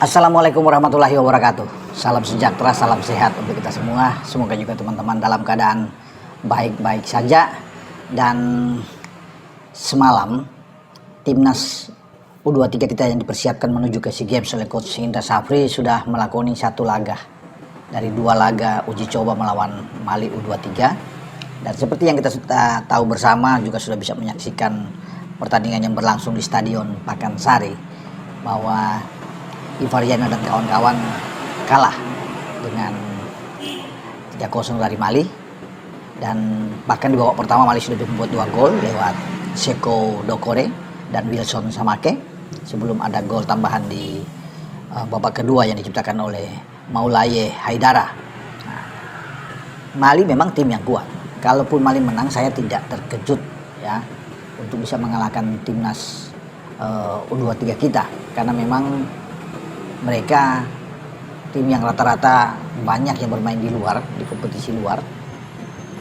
Assalamualaikum warahmatullahi wabarakatuh. Salam sejahtera, salam sehat untuk kita semua. Semoga juga teman-teman dalam keadaan baik-baik saja. Dan semalam timnas U23 kita yang dipersiapkan menuju ke SEA Games oleh Coach Indra Safri sudah melakoni satu laga dari dua laga uji coba melawan Mali U23. Dan seperti yang kita sudah tahu bersama, juga sudah bisa menyaksikan pertandingan yang berlangsung di Stadion Pakansari, bahwa Ivar Yana dan kawan-kawan kalah dengan 3-0 dari Mali. Dan bahkan di babak pertama Mali sudah membuat 2 gol lewat Seko Dokore dan Wilson Samake, sebelum ada gol tambahan di babak kedua yang diciptakan oleh Maulaye Haidara. Nah, Mali memang tim yang kuat. Kalaupun Mali menang, saya tidak terkejut ya untuk bisa mengalahkan timnas U23 kita, karena memang mereka tim yang rata-rata banyak yang bermain di luar, di kompetisi luar,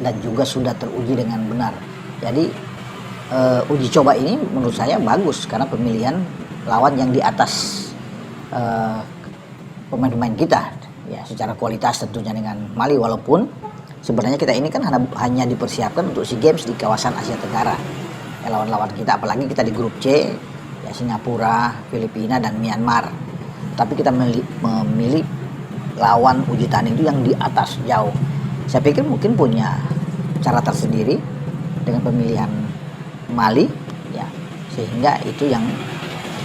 dan juga sudah teruji dengan benar. Jadi uji coba ini menurut saya bagus karena pemilihan lawan yang di atas pemain-pemain kita ya, secara kualitas tentunya dengan Mali, walaupun sebenarnya kita ini kan hanya dipersiapkan untuk SEA Games di kawasan Asia Tenggara. Ya, lawan-lawan kita, apalagi kita di grup C ya, Singapura, Filipina dan Myanmar. Tapi kita memilih lawan uji tanding itu yang di atas jauh. Saya pikir mungkin punya cara tersendiri dengan pemilihan Mali ya, sehingga itu yang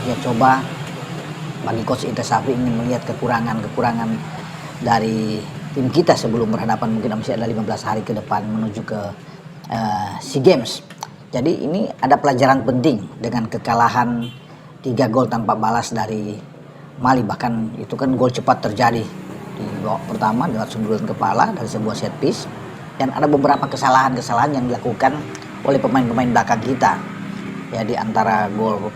dia coba bagi Coach Indra Safri, ingin melihat kekurangan dari tim kita sebelum berhadapan, mungkin masih ada 15 hari ke depan menuju ke SEA Games. Jadi ini ada pelajaran penting dengan kekalahan 3 gol tanpa balas dari Mali. Bahkan itu kan gol cepat terjadi di babak pertama dengan sundulan kepala dari sebuah set piece, dan ada beberapa kesalahan-kesalahan yang dilakukan oleh pemain-pemain belakang kita ya, di antara gol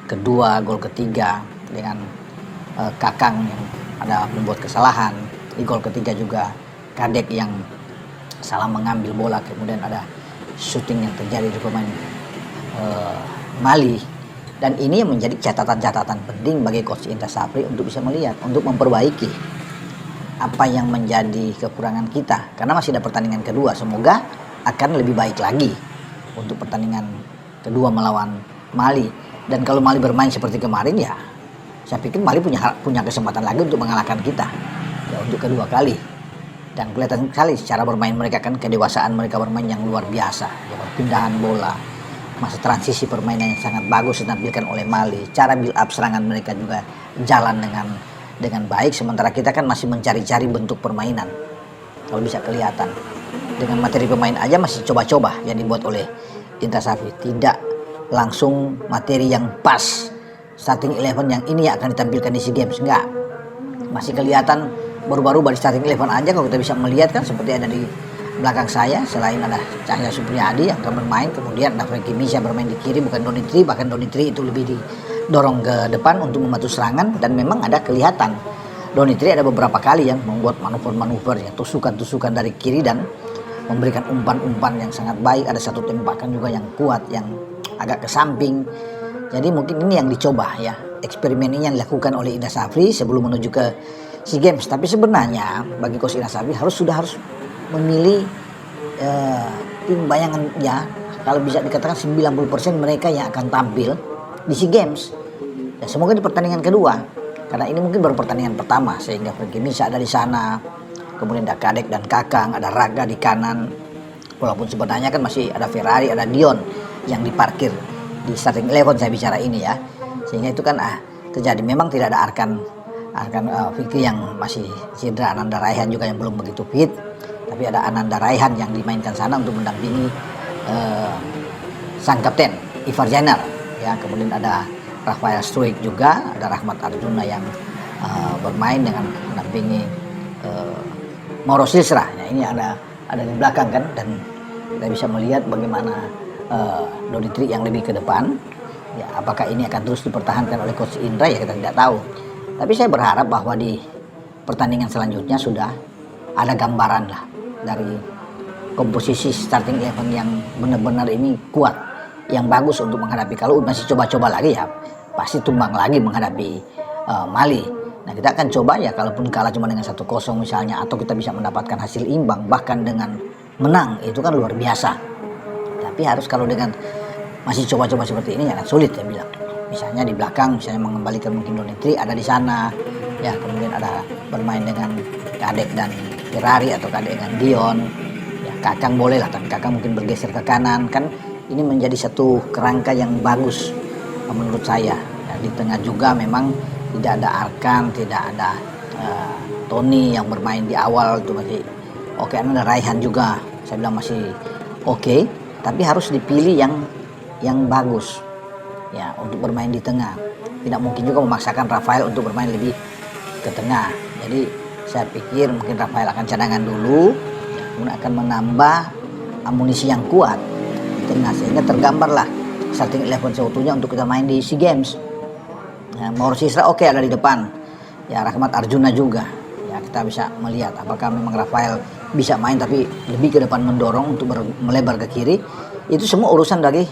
kedua, gol ketiga dengan Kakang yang ada membuat kesalahan, di gol ketiga juga Kadek yang salah mengambil bola, kemudian ada shooting yang terjadi di pemain Mali. Dan ini yang menjadi catatan-catatan penting bagi Coach Indra Safri untuk bisa melihat, untuk memperbaiki apa yang menjadi kekurangan kita. Karena masih ada pertandingan kedua, semoga akan lebih baik lagi untuk pertandingan kedua melawan Mali. Dan kalau Mali bermain seperti kemarin ya, saya pikir Mali punya kesempatan lagi untuk mengalahkan kita ya, untuk kedua kali. Dan kelihatan sekali secara bermain mereka, kan kedewasaan mereka bermain yang luar biasa ya, perpindahan bola, masa transisi permainan yang sangat bagus ditampilkan oleh Mali. Cara build up serangan mereka juga jalan dengan baik, sementara kita kan masih mencari-cari bentuk permainan. Kalau bisa kelihatan dengan materi pemain aja masih coba-coba yang dibuat oleh Indra Safri, tidak langsung materi yang pas starting 11 yang ini akan ditampilkan di SEA Games, enggak. Masih kelihatan baru-baru dari starting 11 aja. Kalau kita bisa melihat kan seperti ada di belakang saya, selain ada Cahya Supriyadi yang akan bermain, kemudian ada Frankie Misha bermain di kiri, bukan Donitri. Bahkan Donitri itu lebih didorong ke depan untuk membantu serangan, dan memang ada kelihatan Donitri ada beberapa kali yang membuat manuver-manuver ya, tusukan-tusukan dari kiri dan memberikan umpan-umpan yang sangat baik. Ada satu tembakan juga yang kuat yang agak ke samping. Jadi mungkin ini yang dicoba ya, eksperimen ini yang dilakukan oleh Indra Safri sebelum menuju ke SEA Games. Tapi sebenarnya bagi Coach Indra Safri harus memilih tim bayangan ya, kalau bisa dikatakan 90% mereka yang akan tampil di SEA Games ya, semoga di pertandingan kedua, karena ini mungkin baru pertandingan pertama, sehingga Frankie Misha ada di sana, kemudian ada Kadek dan Kakang, ada Raga di kanan, walaupun sebenarnya kan masih ada Ferrari, ada Dion yang diparkir di starting 11 saya bicara ini ya, sehingga itu kan terjadi. Memang tidak ada Arkan Fikri yang masih cedera, Ananda Raihan juga yang belum begitu fit, tapi ada Ananda Raihan yang dimainkan sana untuk mendampingi sang kapten Ivar Jainer ya. Kemudian ada Rafael Struik juga, ada Rahmat Arjuna yang bermain dengan mendampingi Mauro Silsra ya. Ini ada di belakang kan, dan kita bisa melihat bagaimana Donitri yang lebih ke depan ya. Apakah ini akan terus dipertahankan oleh Coach Indra ya, kita tidak tahu. Tapi saya berharap bahwa di pertandingan selanjutnya sudah ada gambaran lah dari komposisi starting 11 yang benar-benar ini kuat, yang bagus untuk menghadapi. Kalau masih coba-coba lagi ya pasti tumbang lagi menghadapi Mali. Nah, kita akan coba ya, kalaupun kalah cuma dengan 1-0 misalnya, atau kita bisa mendapatkan hasil imbang, bahkan dengan menang, itu kan luar biasa. Tapi harus kalau dengan masih coba-coba seperti ini ya sulit ya bilang. Misalnya di belakang, misalnya mengembalikan mungkin Donetri ada di sana, ya kemudian ada bermain dengan Kadek dan Ferrari atau Kadek dengan Dion, ya Kakang boleh lah, tapi Kakang mungkin bergeser ke kanan, kan ini menjadi satu kerangka yang bagus menurut saya. Ya, di tengah juga memang tidak ada Arkan, tidak ada Tony yang bermain di awal itu masih oke, ada Raihan juga, saya bilang masih oke, tapi harus dipilih yang bagus ya untuk bermain di tengah. Tidak mungkin juga memaksakan Rafael untuk bermain lebih ke tengah. Jadi saya pikir mungkin Rafael akan cadangan dulu, kemudian akan menambah amunisi yang kuat di tengah, sehingga tergambarlah starting 11 seutuhnya untuk kita main di SEA Games. Ya, Mauro Sisra oke ada di depan, ya Rahmat Arjuna juga, ya kita bisa melihat apakah memang Rafael bisa main tapi lebih ke depan mendorong untuk melebar ke kiri. Itu semua urusan dari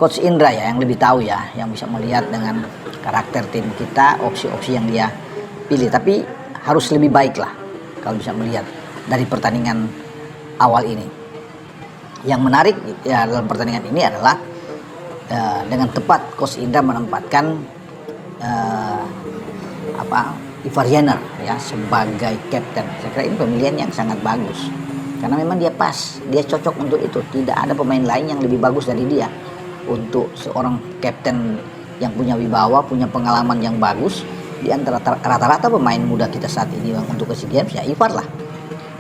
Coach Indra ya, yang lebih tahu ya, yang bisa melihat dengan karakter tim kita, opsi-opsi yang dia pilih. Tapi harus lebih baik lah kalau bisa melihat dari pertandingan awal ini. Yang menarik ya dalam pertandingan ini adalah dengan tepat Coach Indra menempatkan Ivar Jenner ya sebagai kapten. Saya kira ini pemilihan yang sangat bagus karena memang dia pas, dia cocok untuk itu. Tidak ada pemain lain yang lebih bagus dari dia untuk seorang kapten yang punya wibawa, punya pengalaman yang bagus. Di antara rata-rata pemain muda kita saat ini yang untuk ke SEA Games ya Ivar lah,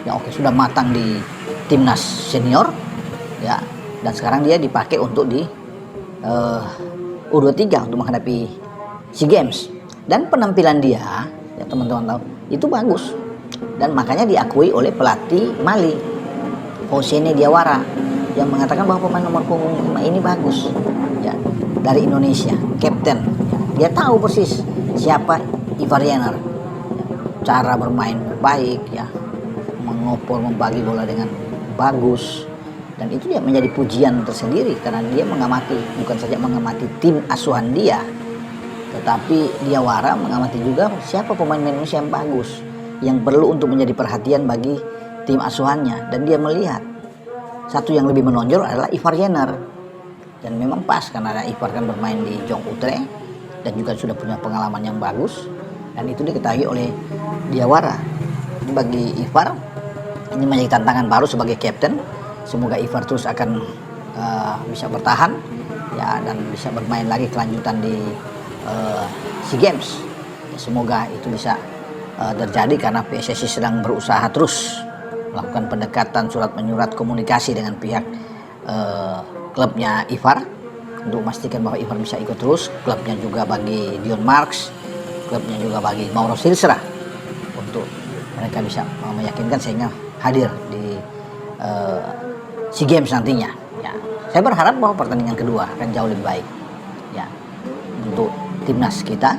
yang oke sudah matang di timnas senior ya, dan sekarang dia dipakai untuk di U23 untuk menghadapi SEA Games. Dan penampilan dia ya teman-teman tahu itu bagus, dan makanya diakui oleh pelatih Mali Hosseini Diawara yang mengatakan bahwa pemain nomor punggung 5 ini bagus ya, dari Indonesia, kapten ya. Dia tahu persis siapa Ivar Jenner ya, cara bermain baik ya, mengoper, membagi bola dengan bagus, dan itu dia menjadi pujian tersendiri karena dia mengamati, bukan saja mengamati tim asuhan dia, tetapi Diawara mengamati juga siapa pemain Indonesia yang bagus, yang perlu untuk menjadi perhatian bagi tim asuhannya. Dan dia melihat satu yang lebih menonjol adalah Ivar Jenner, dan memang pas karena Ivar kan bermain di Jong Utrecht dan juga sudah punya pengalaman yang bagus, dan itu diketahui oleh Diawara. Jadi bagi Ivar ini menjadi tantangan baru sebagai kapten. Semoga Ivar terus akan bisa bertahan ya, dan bisa bermain lagi kelanjutan di SEA Games ya, semoga itu bisa terjadi karena PSSI sedang berusaha terus melakukan pendekatan, surat menyurat, komunikasi dengan pihak klubnya Ivar untuk memastikan bahwa Ivar bisa ikut terus. Klubnya juga bagi Dion Marks, klubnya juga bagi Mauro Sisra untuk mereka bisa meyakinkan sehingga hadir di SEA Games nantinya ya. Saya berharap bahwa pertandingan kedua akan jauh lebih baik ya untuk timnas kita,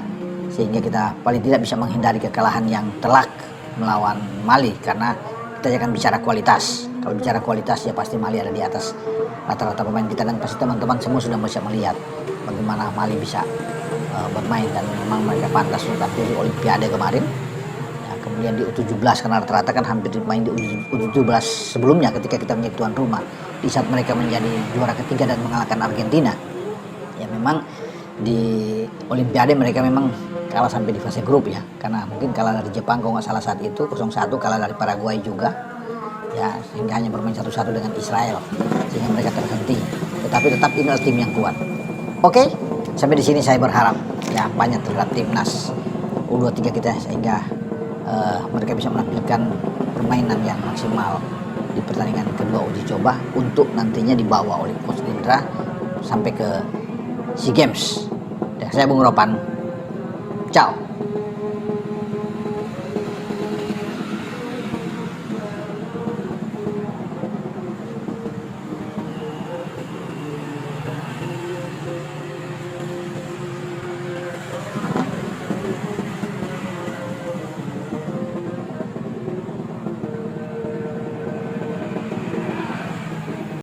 sehingga kita paling tidak bisa menghindari kekalahan yang telak melawan Mali, karena kita akan bicara kualitas. Kalau bicara kualitas ya pasti Mali ada di atas rata-rata pemain kita, dan pasti teman-teman semua sudah bisa melihat bagaimana Mali bisa bermain, dan memang mereka pantas untuk tampil di Olimpiade kemarin ya. Kemudian di U17 karena rata-rata kan hampir main di U17 sebelumnya ketika kita menjadi tuan rumah, di saat mereka menjadi juara ketiga dan mengalahkan Argentina ya. Memang di Olimpiade mereka memang kalah sampai di fase grup ya, karena mungkin kalah dari Jepang kalau nggak salah saat itu 0-1, kalah dari Paraguay juga ya, sehingga hanya bermain 1-1 dengan Israel sehingga mereka terhenti. Tetapi tetap ini adalah tim yang kuat. Oke, sampai di sini saya berharap ya banyak terhadap timnas U23 kita, sehingga mereka bisa menampilkan permainan yang maksimal di pertandingan kedua uji coba untuk nantinya dibawa oleh Coach Indra sampai ke SEA Games. Dan saya Bung Ropan, ciao.